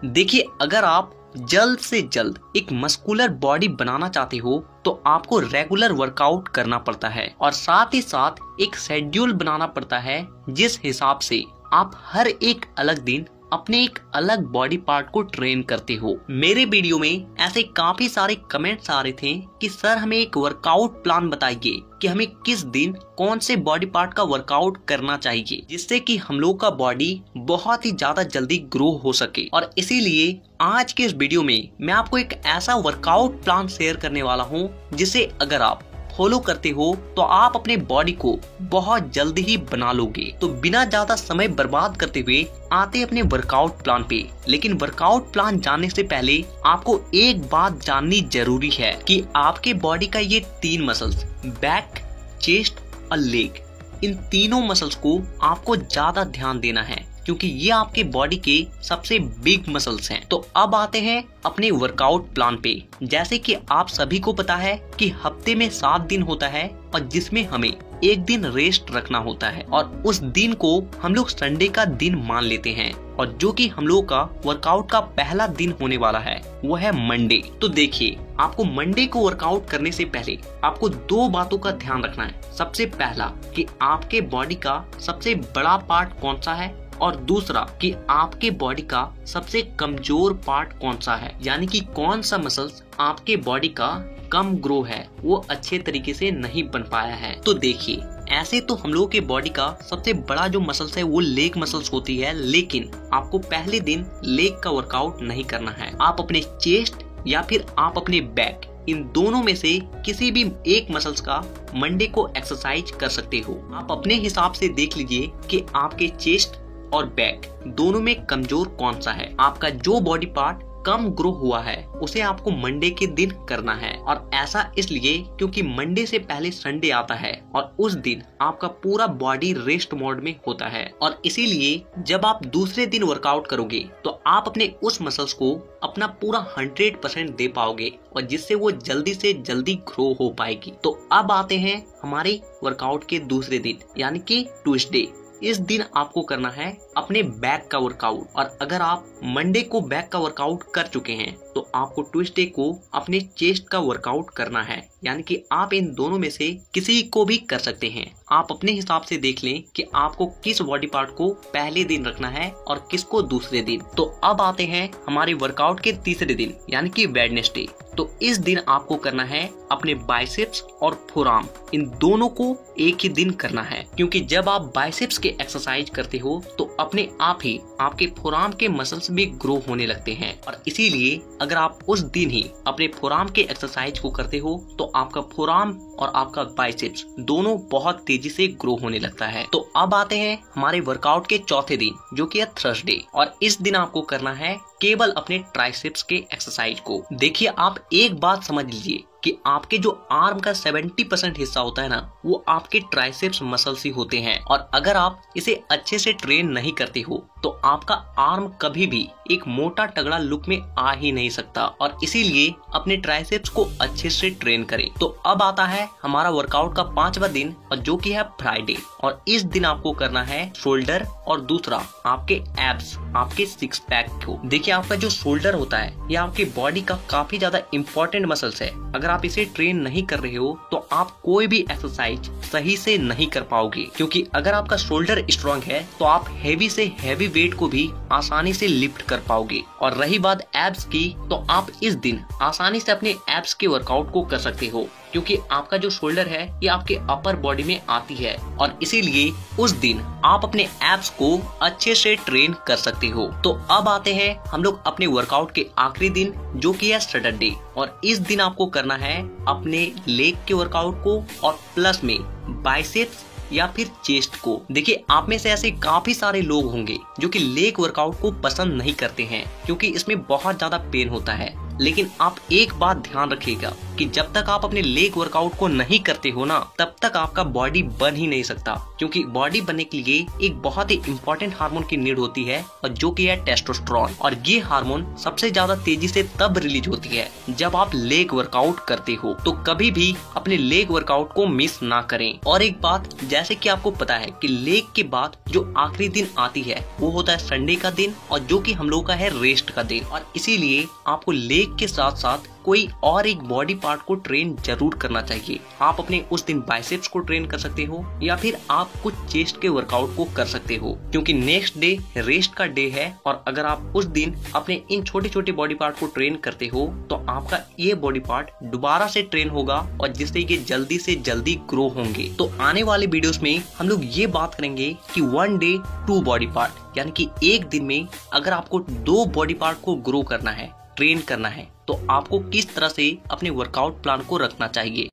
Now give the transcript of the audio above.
देखिए, अगर आप जल्द से जल्द एक मस्कुलर बॉडी बनाना चाहते हो तो आपको रेगुलर वर्कआउट करना पड़ता है और साथ ही साथ एक शेड्यूल बनाना पड़ता है जिस हिसाब से आप हर एक अलग दिन अपने एक अलग बॉडी पार्ट को ट्रेन करते हो। मेरे वीडियो में ऐसे काफी सारे कमेंट्स आ रहे थे कि सर हमें एक वर्कआउट प्लान बताइए कि हमें किस दिन कौन से बॉडी पार्ट का वर्कआउट करना चाहिए जिससे कि हम लोग का बॉडी बहुत ही ज्यादा जल्दी ग्रो हो सके। और इसीलिए आज के इस वीडियो में मैं आपको एक ऐसा वर्कआउट प्लान शेयर करने वाला हूँ जिसे अगर आप फॉलो करते हो तो आप अपने बॉडी को बहुत जल्दी ही बना लोगे। तो बिना ज्यादा समय बर्बाद करते हुए आते अपने वर्कआउट प्लान पे। लेकिन वर्कआउट प्लान जानने से पहले आपको एक बात जाननी जरूरी है कि आपके बॉडी का ये 3 मसल्स बैक, चेस्ट और लेग, इन तीनों मसल्स को आपको ज्यादा ध्यान देना है क्योंकि ये आपके बॉडी के सबसे बिग मसल्स हैं। तो अब आते हैं अपने वर्कआउट प्लान पे। जैसे कि आप सभी को पता है कि हफ्ते में 7 दिन होता है और जिसमें हमें एक दिन रेस्ट रखना होता है और उस दिन को हम लोग संडे का दिन मान लेते हैं और जो कि हम लोग का वर्कआउट का पहला दिन होने वाला है वो है मंडे। तो देखिए, आपको मंडे को वर्कआउट करने से पहले आपको 2 बातों का ध्यान रखना है। सबसे पहला कि आपके बॉडी का सबसे बड़ा पार्ट कौन सा है और दूसरा कि आपके बॉडी का सबसे कमजोर पार्ट कौन सा है, यानी कि कौन सा मसल्स आपके बॉडी का कम ग्रो है, वो अच्छे तरीके से नहीं बन पाया है। तो देखिए, ऐसे तो हम लोगों के बॉडी का सबसे बड़ा जो मसल्स है वो लेग मसल्स होती है, लेकिन आपको पहले दिन लेग का वर्कआउट नहीं करना है। आप अपने चेस्ट या फिर आप अपने बैक, इन दोनों में से किसी भी एक मसल्स का मंडे को एक्सरसाइज कर सकते हो। आप अपने हिसाब से देख लीजिए कि आपके चेस्ट और बैक दोनों में कमजोर कौन सा है। आपका जो बॉडी पार्ट कम ग्रो हुआ है उसे आपको मंडे के दिन करना है और ऐसा इसलिए क्योंकि मंडे से पहले संडे आता है और उस दिन आपका पूरा बॉडी रेस्ट मोड में होता है और इसीलिए जब आप दूसरे दिन वर्कआउट करोगे तो आप अपने उस मसल्स को अपना पूरा 100% दे पाओगे और जिससे वो जल्दी से जल्दी ग्रो हो पाएगी। तो अब आते हैं हमारे वर्कआउट के दूसरे दिन यानी कि ट्यूसडे। इस दिन आपको करना है अपने बैक का वर्कआउट और अगर आप मंडे को बैक का वर्कआउट कर चुके हैं तो आपको ट्यूसडे को अपने चेस्ट का वर्कआउट करना है, यानी कि आप इन दोनों में से किसी को भी कर सकते हैं। आप अपने हिसाब से देख लें कि आपको किस बॉडी पार्ट को पहले दिन रखना है और किसको दूसरे दिन। तो अब आते हैं हमारे वर्कआउट के तीसरे दिन यानी कि वेडनेसडे। तो इस दिन आपको करना है अपने बाइसेप्स और फोरआर्म, इन दोनों को एक ही दिन करना है क्योंकि जब आप बाइसेप्स के एक्सरसाइज करते हो तो अपने आप ही आपके फोरआर्म के मसल्स भी ग्रो होने लगते हैं और इसीलिए अगर आप उस दिन ही अपने फोरआर्म के एक्सरसाइज को करते हो तो आपका फोरआर्म और आपका बाइसेप्स दोनों बहुत तेजी से ग्रो होने लगता है। तो अब आते हैं हमारे वर्कआउट के चौथे दिन जो कि है थर्सडे और इस दिन आपको करना है केवल अपने ट्राइसेप्स के एक्सरसाइज को। देखिए, आप एक बात समझ लीजिए कि आपके जो आर्म का 70% हिस्सा होता है ना वो आपके ट्राइसेप्स मसल्स ही होते हैं और अगर आप इसे अच्छे से ट्रेन नहीं करते हो तो आपका आर्म कभी भी एक मोटा तगड़ा लुक में आ ही नहीं सकता और इसीलिए अपने ट्राइसेप्स को अच्छे से ट्रेन करें। तो अब आता है हमारा वर्कआउट का 5वां दिन और जो कि है फ्राइडे और इस दिन आपको करना है शोल्डर और दूसरा आपके एब्स, आपके 6 पैक को। देखिए, आपका जो शोल्डर होता है ये आपके बॉडी का काफी ज्यादा इम्पोर्टेंट मसल्स है। अगर आप इसे ट्रेन नहीं कर रहे हो तो आप कोई भी एक्सरसाइज सही से नहीं कर पाओगे क्योंकि अगर आपका शोल्डर स्ट्रांग है तो आप हैवी से हैवी वेट को भी आसानी से लिफ्ट कर पाओगे। और रही बात एब्स की तो आप इस दिन आसानी से अपने एब्स के वर्कआउट को कर सकते हो क्योंकि आपका जो शोल्डर है ये आपके अपर बॉडी में आती है और इसीलिए उस दिन आप अपने एब्स को अच्छे से ट्रेन कर सकते हो। तो अब आते हैं हम लोग अपने वर्कआउट के आखिरी दिन जो कि है सैटरडे और इस दिन आपको करना है अपने लेग के वर्कआउट को और प्लस में बाइसेप्स या फिर चेस्ट को। देखिए, आप में से ऐसे काफी सारे लोग होंगे जो कि लेग वर्कआउट को पसंद नहीं करते हैं क्योंकि इसमें बहुत ज्यादा पेन होता है, लेकिन आप एक बात ध्यान रखिएगा कि जब तक आप अपने लेग वर्कआउट को नहीं करते हो ना, तब तक आपका बॉडी बन ही नहीं सकता, क्योंकि बॉडी बनने के लिए एक बहुत ही इंपॉर्टेंट हार्मोन की नीड होती है और जो कि है टेस्टोस्टेरोन। और ये हार्मोन सबसे ज्यादा तेजी से तब रिलीज होती है जब आप लेग वर्कआउट करते हो। तो कभी भी अपने लेग वर्कआउट को मिस ना करें। और एक बात, जैसे कि आपको पता है कि लेग के बाद जो आखिरी दिन आती है वो होता है संडे का दिन, और जो कि हम लोग का है रेस्ट का दिन। और इसीलिए आपको लेग के साथ साथ कोई और एक बॉडी पार्ट को ट्रेन जरूर करना चाहिए। आप अपने उस दिन बाइसेप्स को ट्रेन कर सकते हो या फिर आप कुछ चेस्ट के वर्कआउट को कर सकते हो, क्योंकि नेक्स्ट डे रेस्ट का डे है। और अगर आप उस दिन अपने इन छोटे छोटे बॉडी पार्ट को ट्रेन करते हो तो आपका ये बॉडी पार्ट दोबारा से ट्रेन होगा और जिससे ये जल्दी से जल्दी ग्रो होंगे। तो आने वाले वीडियोस में हम लोग ये बात करेंगे कि 1 डे 2 बॉडी पार्ट, यानी कि एक दिन में अगर आपको 2 बॉडी पार्ट को ग्रो करना है, ट्रेन करना है, तो आपको किस तरह से अपने वर्कआउट प्लान को रखना चाहिए।